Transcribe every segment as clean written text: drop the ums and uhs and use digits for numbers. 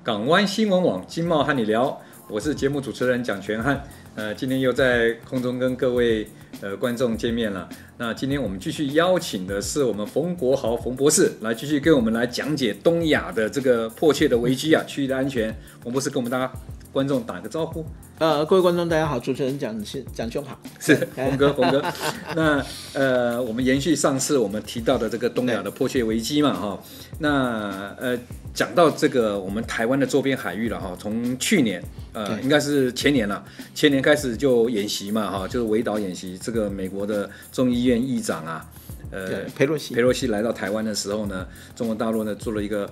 港湾新闻网经贸和你聊，我是节目主持人蒋全汉。今天又在空中跟各位观众见面了。那今天我们继续邀请的是我们冯国豪冯博士来继续跟我们来讲解东亚的这个迫切的危机啊，区域的安全。冯博士跟我们大家观众打个招呼。各位观众大家好，主持人蒋兄好，是冯哥。那我们延续上次我们提到的这个东亚的迫切危机嘛，哈。那讲到这个我们台湾的周边海域了哈，从去年应该是前年开始就演习嘛哈，就是围岛演习。这个美国的众议院议长啊，裴洛西来到台湾的时候呢，中国大陆呢做了一个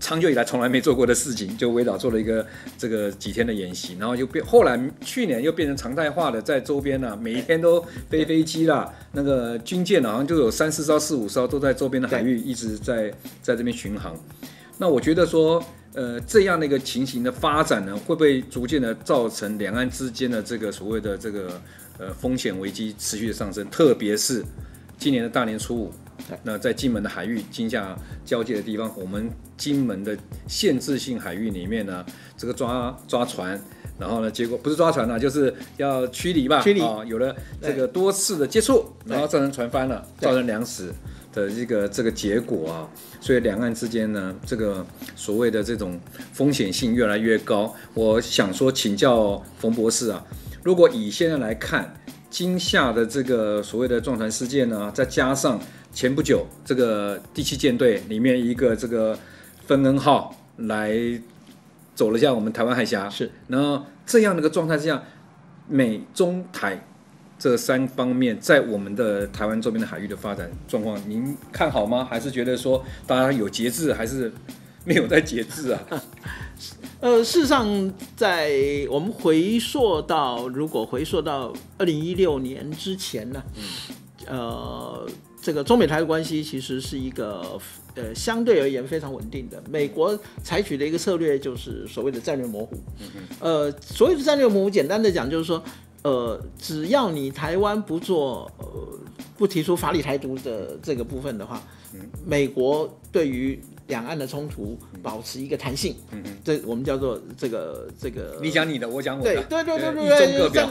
长久以来从来没做过的事情，就围岛做了一个这个几天的演习，然后后来去年又变成常态化的，在周边每一天都飞机啦，那个军舰好像就有3、4艘、4、5艘都在周边的海域一直在这边巡航。那我觉得说，这样的一个情形的发展呢，会不会逐渐的造成两岸之间的这个所谓的这个风险危机持续的上升？特别是今年的大年初五，那在金门的海域金厦交界的地方，我们金门的限制性海域里面呢，这个抓船，然后呢，结果不是抓船了，就是要驱离吧，有了这个多次的接触，然后造成船翻了，造成2死的这个结果啊，所以两岸之间呢，这个所谓的这种风险性越来越高。我想说，请教冯博士啊，如果以现在来看，金厦的这个所谓的撞船事件呢，再加上前不久这个第7舰队里面一个这个芬恩号来走了一下我们台湾海峡，是，然后这样的一个状态之下，美中台这3方面在我们的台湾周边的海域的发展状况，您看好吗？还是觉得说大家有节制，还是没有在节制啊？事实上，在我们如果回溯到2016年之前呢，这个中美台的关系其实是一个相对而言非常稳定的。美国采取的一个策略就是所谓的战略模糊。所谓的战略模糊，简单的讲就是说，只要你台湾不提出法理台独的这个部分的话，美国对于两岸的冲突保持一个弹性，这我们叫做这个你讲你的，我讲我的，对，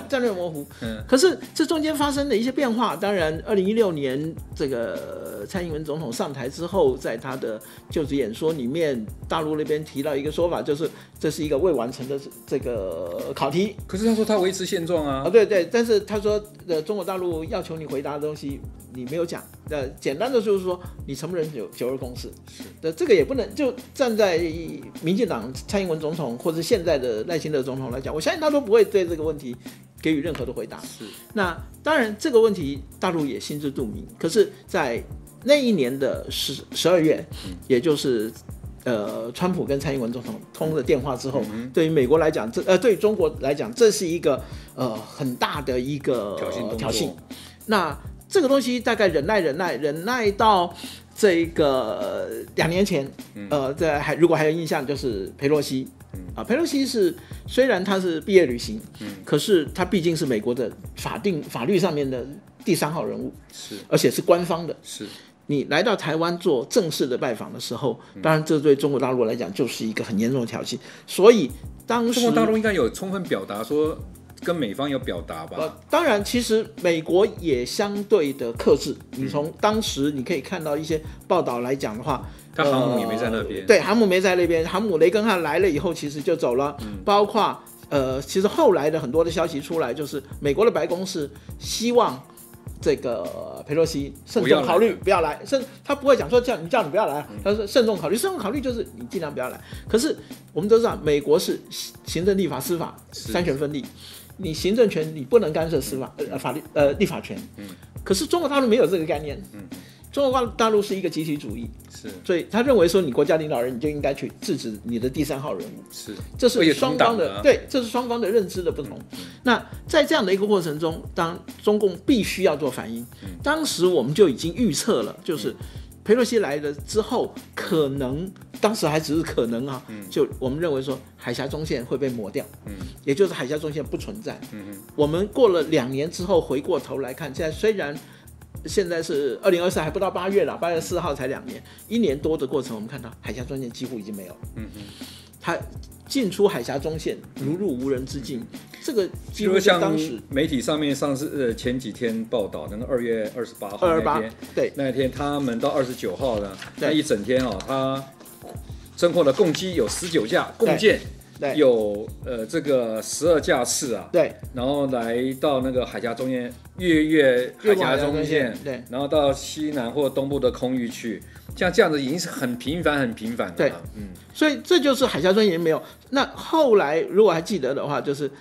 战略模糊。可是这中间发生的一些变化，当然2016年这个蔡英文总统上台之后，在他的就职演说里面，大陆那边提到一个说法，就是这是一个未完成的这个考题。可是他说他维持现状啊。对，但是他说中国大陆要求你回答的东西你没有讲。简单的就是说，你承不承认9·2共识？是。这个也不能就站在民进党蔡英文总统或者现在的赖清德总统来讲，我相信他都不会对这个问题给予任何的回答。是。那当然这个问题大陆也心知肚明，可是在那一年的12月，也就是川普跟蔡英文总统通了电话之后，对于美国来讲，对于中国来讲，这是一个很大的一个挑衅。那这个东西大概忍耐到这个2年前，如果还有印象，就是裴洛西。裴洛西虽然他是毕业旅行，可是他毕竟是美国的法律上面的第3号人物，是，而且是官方的。是，你来到台湾做正式的拜访的时候，当然这对中国大陆来讲就是一个很严重的挑衅。所以当时中国大陆应该有充分表达说，跟美方有表达吧？当然，其实美国也相对的克制。你从当时你可以看到一些报道来讲的话，他航母也没在那边。对，航母没在那边，航母雷根汉来了以后，其实就走了。包括其实后来的很多的消息出来，就是美国的白宫是希望这个裴洛西慎重考虑不要来，他不会讲说叫你不要来，他说慎重考虑就是你尽量不要来。可是我们都知道，美国是行政、立法、司法3权分立。你行政权你不能干涉司法立法权，可是中国大陆没有这个概念，中国大陆是一个集体主义，是，所以他认为说你国家领导人你就应该去制止你的第3号人物，是，这是双方的，对，这是双方的认知的不同。那在这样的一个过程中，当中共必须要做反应，当时我们就已经预测了，就是裴洛西来了之后，可能当时还只是可能啊，就我们认为说海峡中线会被抹掉，也就是海峡中线不存在。我们过了2年之后回过头来看，现在虽然现在是2024还不到8月了，8月4号才2年，1年多的过程，我们看到海峡中线几乎已经没有了。它进出海峡中线如入无人之境，这个几乎就像当时媒体上面上次前几天报道，那个2月28号那天，对，那天他们到29号呢，那一整天他侦获的共机有19架共舰。有这个12架次啊，对，然后来到那个海峡中线，越海峡中线，对，然后到西南或东部的空域去，像这样子已经是很频繁的了。对，所以这就是海峡中线没有。那后来如果还记得的话，就是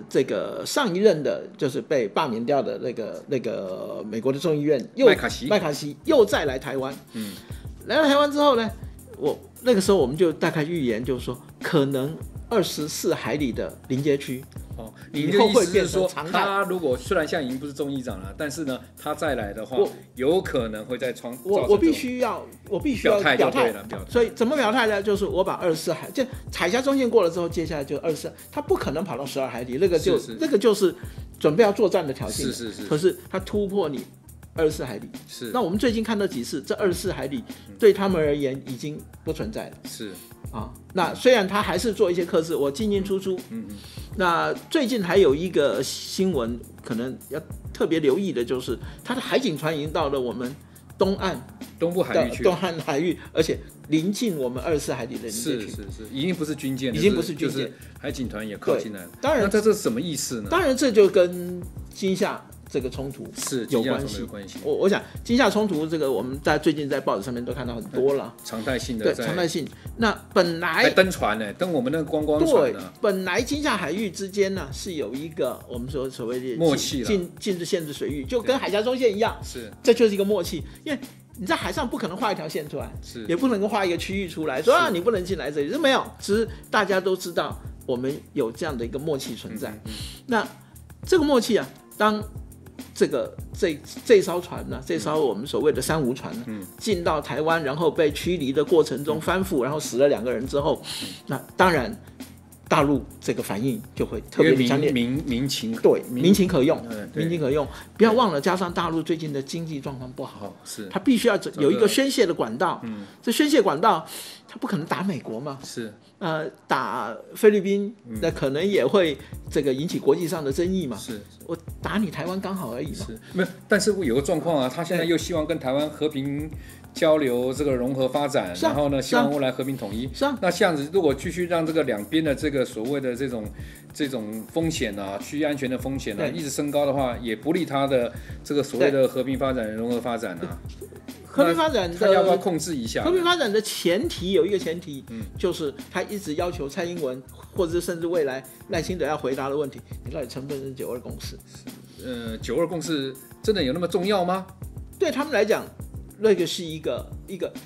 这个上一任的就是被罢免掉的那个美国的众议院麦卡锡又再来台湾，来到台湾之后呢，那个时候我们就大概预言，就是说可能24海里的临街区，以后会变成常态。他如果虽然现在已经不是众议长了，但是呢，他再来的话，有可能会再创。我必须要表态了。所以怎么表态呢？就是我把24海，就海峡中线过了之后，接下来就24，他不可能跑到12海里，那个就是准备要作战的条件。是。可是他突破你24海里，是。那我们最近看到几次，这24海里对他们而言已经不存在了。是啊，那虽然他还是做一些克制，我进进出出。那最近还有一个新闻，可能要特别留意的，就是他的海警船已经到了我们东部海域去，东岸海域，而且临近我们24海里的临界区。是，已经不是军舰了，已经不是军舰，就是海警团也靠近来了。当然，那这是什么意思呢？当然，这就跟金夏这个冲突有关系。我想金夏冲突这个，我们最近在报纸上面都看到很多了，常态性的。对，常态性。那本来还登船呢，登我们那个观光船呢。本来金夏海域之间呢是有一个我们所谓的默契，禁止限制水域，就跟海峡中线一样。是，这就是一个默契，因为你在海上不可能画一条线出来，也不能够画一个区域出来，说你不能进来这里，没有，只是大家都知道我们有这样的一个默契存在。那这个默契啊，当这艘船呢，这艘我们所谓的3无船呢，进到台湾，然后被驱离的过程中翻覆，然后死了2个人之后，那当然大陆这个反应就会特别的强烈，民情可用，民情可用。不要忘了，加上大陆最近的经济状况不好，是，它必须要有一个宣泄的管道。这宣泄管道，它不可能打美国嘛，是。打菲律宾，那可能也会这个引起国际上的争议嘛。是，我打你台湾刚好而已嘛。是，没有，但是有个状况啊，他现在又希望跟台湾和平交流，这个融合发展，然后呢，希望未来和平统一。是啊。那这样子，如果继续让这个两边的这个所谓的这种风险啊，区域安全的风险啊，一直升高的话，也不利他的这个所谓的和平发展、融合发展啊。和平发展的，他要不要控制一下？和平发展的前提有一个前提，就是他一直要求蔡英文，或者甚至未来赖清德要回答的问题，你到底承不承认9·2共识？9·2共识真的有那么重要吗？对他们来讲，那个是一个，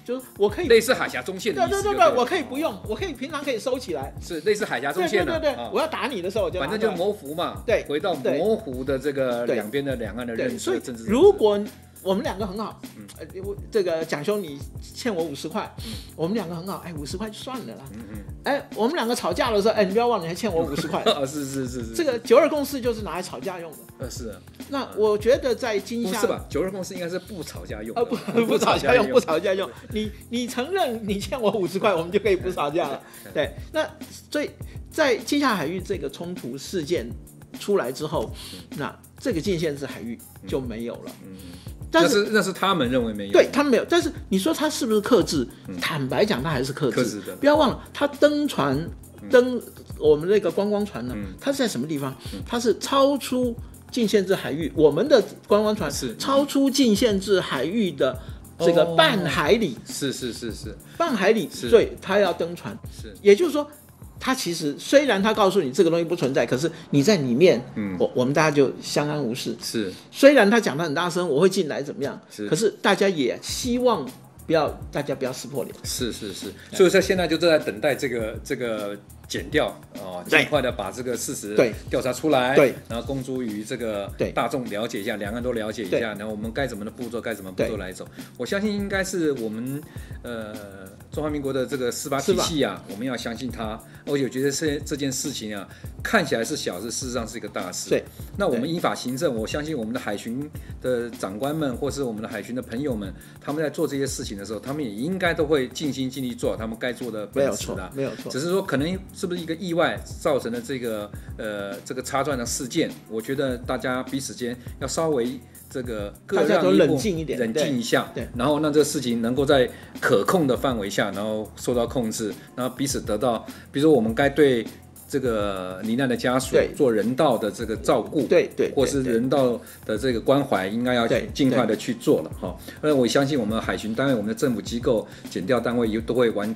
就是我可以类似海峡中线的意思。对，我可以不用，我可以平常可以收起来，是类似海峡中线的。对，我要打你的时候我就反正就模糊嘛。对，回到模糊的这个两边的两岸的认识。所以如果我们2个很好，这个蒋兄你欠我50块，我们2个很好，50块就算了啦。我们2个吵架的时候，你不要忘了你还欠我50块。是。这个9·2共识就是拿来吵架用的。是啊。那我觉得在金夏不是吧？9·2共识应该是不吵架用。不吵架用。你承认你欠我50块，我们就可以不吵架了。对。那所以在金夏海域这个冲突事件出来之后，那这个禁限制海域就没有了。那是他们认为没有，对他们没有。但是你说他是不是克制？坦白讲，他还是克制的。不要忘了，他登我们那个观光船呢，它是在什么地方？它是超出禁限制海域，我们的观光船是超出禁限制海域的这个半海里。是，半海里，所以他要登船。是，也就是说。他其实虽然他告诉你这个东西不存在，可是你在里面，我们大家就相安无事。是，虽然他讲得很大声，我会进来怎么样？可是大家也希望大家不要撕破脸。是，所以说现在就正在等待这个检调尽快的把这个事实调查出来，然后公诸于这个大众了解一下，两岸都了解一下，然后我们该怎么的步骤来走。我相信应该是我们中华民国的这个司法体系啊，我们要相信它，而且我觉得这件事情啊，看起来是小事，事实上是一个大事。对，那我们依法行政，我相信我们的海巡的长官们，或是我们的海巡的朋友们，他们在做这些事情的时候，他们也应该都会尽心尽力做他们该做的本事的，没有错。只是说可能是不是一个意外造成的这个插钻的事件，我觉得大家彼此间要稍微这个各让一步，冷静一点，冷静一下，然后让这个事情能够在可控的范围下，然后受到控制，然后彼此得到，比如说我们该对这个罹难的家属做人道的这个照顾，对，或是人道的这个关怀，应该要尽快的去做了哈。那我相信我们海巡单位、我们的政府机构、检调单位都会完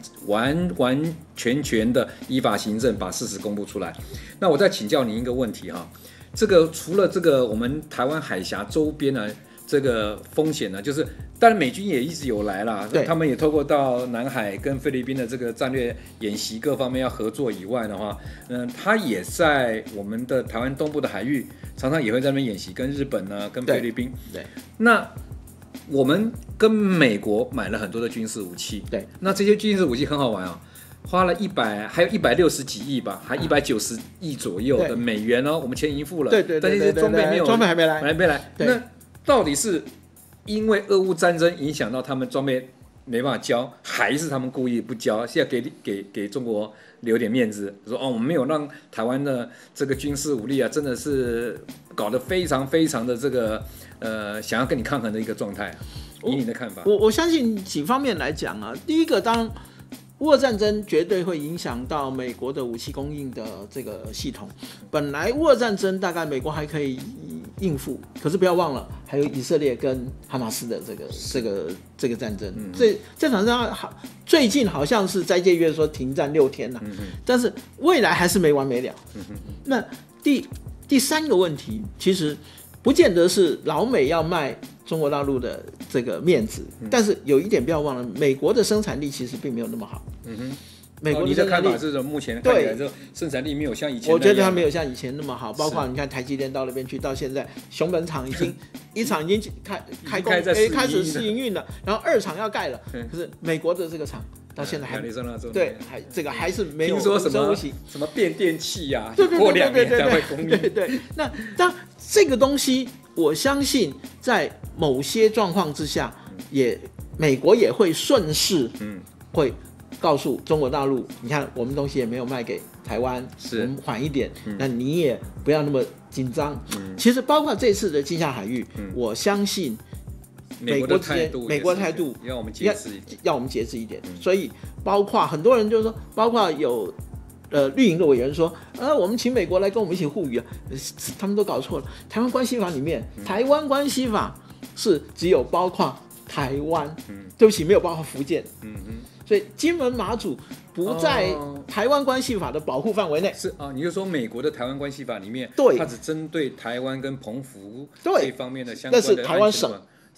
全的依法行政，把事实公布出来。那我再请教您一个问题哈，这个除了这个我们台湾海峡周边呢，这个风险呢，就是当然美军也一直有来啦，他们也透过到南海跟菲律宾的这个战略演习各方面要合作以外的话，他也在我们的台湾东部的海域常常也会在那边演习，跟日本呢，跟菲律宾。对，那我们跟美国买了很多的军事武器，对，那这些军事武器很好玩啊。花了还有160几亿吧，还190亿左右的美元哦，我们钱已经付了，对，但是这些装备还没来，那到底是因为俄乌战争影响到他们装备没办法交，还是他们故意不交？现在给中国留点面子，说我们没有让台湾的这个军事武力啊，真的是搞得非常非常的这个想要跟你抗衡的一个状态。以你的看法，我相信几方面来讲啊，第一个当乌俄战争绝对会影响到美国的武器供应的这个系统。本来乌俄战争大概美国还可以应付，可是不要忘了还有以色列跟哈马斯的这个战争。这场战争最近好像是斋戒月说停战6天了，但是未来还是没完没了。那第三个问题，其实不见得是老美要卖中国大陆的这个面子，但是有一点不要忘了，美国的生产力其实并没有那么好。美国的生产力，你的看法是目前看起来生产力没有像以前那样，我觉得它没有像以前那么好。包括你看台积电到那边去，到现在熊本厂已经一厂已经开工，开始试营运了，然后2厂要盖了，可是美国的这个厂到现在还对，这个还是没有。听说什么变电器啊，过2年才会供应。对，那当这个东西，我相信在某些状况之下，美国也会顺势，会告诉中国大陆，你看我们东西也没有卖给台湾，我们缓一点，那你也不要那么紧张。其实包括这次的金厦海域，我相信美国的态度要我们节制一点，要我们节制一点。所以包括很多人就是说，包括有绿营的委员说，我们请美国来跟我们一起护渔啊，他们都搞错了。台湾关系法里面，台湾关系法是只有包括台湾，对不起，没有包括福建。所以金门马祖不在台湾关系法的保护范围内。是啊，你就说美国的台湾关系法里面，它只针对台湾跟澎湖这方面的相关的，那是台湾省。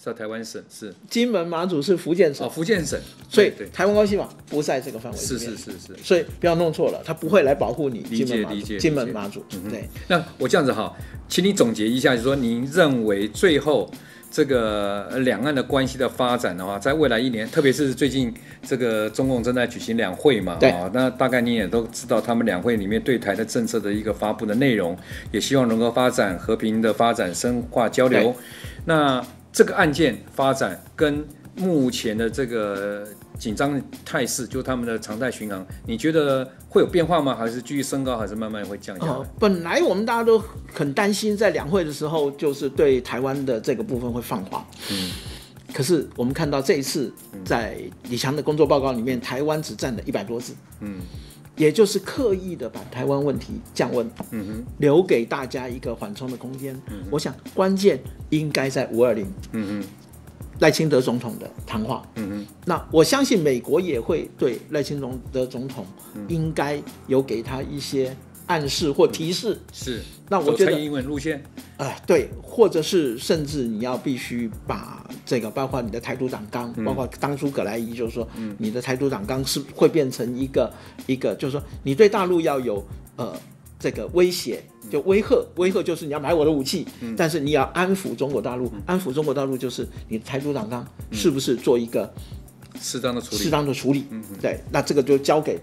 是台湾省，是金门马祖是福建省，福建省，所以台湾关系法不在这个范围里面。是，所以不要弄错了，他不会来保护你金门马祖。对，那我这样子哈，请你总结一下，就是说您认为最后这个两岸的关系的发展的话，在未来1年，特别是最近这个中共正在举行2会嘛，那大概你也都知道他们2会里面对台的政策的一个发布的内容，也希望能够发展和平的发展、深化交流。那这个案件发展跟目前的这个紧张态势，就他们的常态巡航，你觉得会有变化吗？还是继续升高，还是慢慢会降下来？本来我们大家都很担心，在2会的时候，就是对台湾的这个部分会放缓。可是我们看到这一次在李强的工作报告里面，台湾只占了100多字。也就是刻意的把台湾问题降温，留给大家一个缓冲的空间。我想关键应该在520，赖清德总统的谈话。那我相信美国也会对赖清德总统应该有给他一些暗示或提示。是，那我觉得走蔡英文路线，对，或者是甚至你要必须把这个，包括你的台独党纲，包括当初葛莱仪就是说，你的台独党纲是会变成一个，就是说你对大陆要有这个威胁，就威吓就是你要买我的武器，但是你要安抚中国大陆，安抚中国大陆就是你的台独党纲是不是做一个适当的处理，对，那这个就交给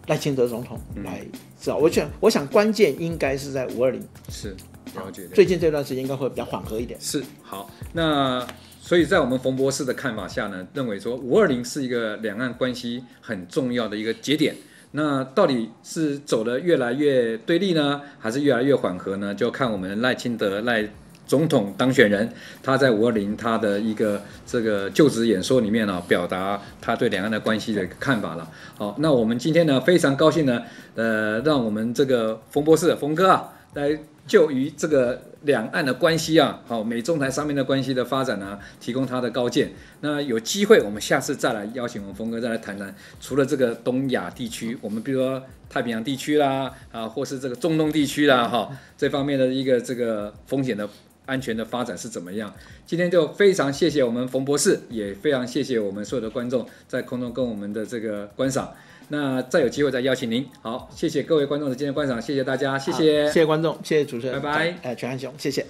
赖清德总统来知道。我想关键应该是在520，是了解。最近这段时间应该会比较缓和一点。是好，那所以在我们冯博士的看法下呢，认为说520是一个两岸关系很重要的一个节点。那到底是走得越来越对立呢，还是越来越缓和呢？就看我们赖清德总统当选人他在520他的一个这个就职演说里面呢，表达他对两岸的关系的看法了。好，那我们今天呢非常高兴呢，让我们这个冯博士冯哥啊来就于这个两岸的关系啊，好美中台上面的关系的发展啊，提供他的高见。那有机会我们下次再来邀请我们冯哥再来谈谈，除了这个东亚地区，我们比如说太平洋地区啦，或是这个中东地区啦，这方面的一个这个风险的安全的发展是怎么样？今天就非常谢谢我们冯博士，也非常谢谢我们所有的观众在空中跟我们的这个观赏。那再有机会再邀请您。好，谢谢各位观众的今天观赏，谢谢大家，谢谢观众，谢谢主持人，拜拜。全汉兄，谢谢。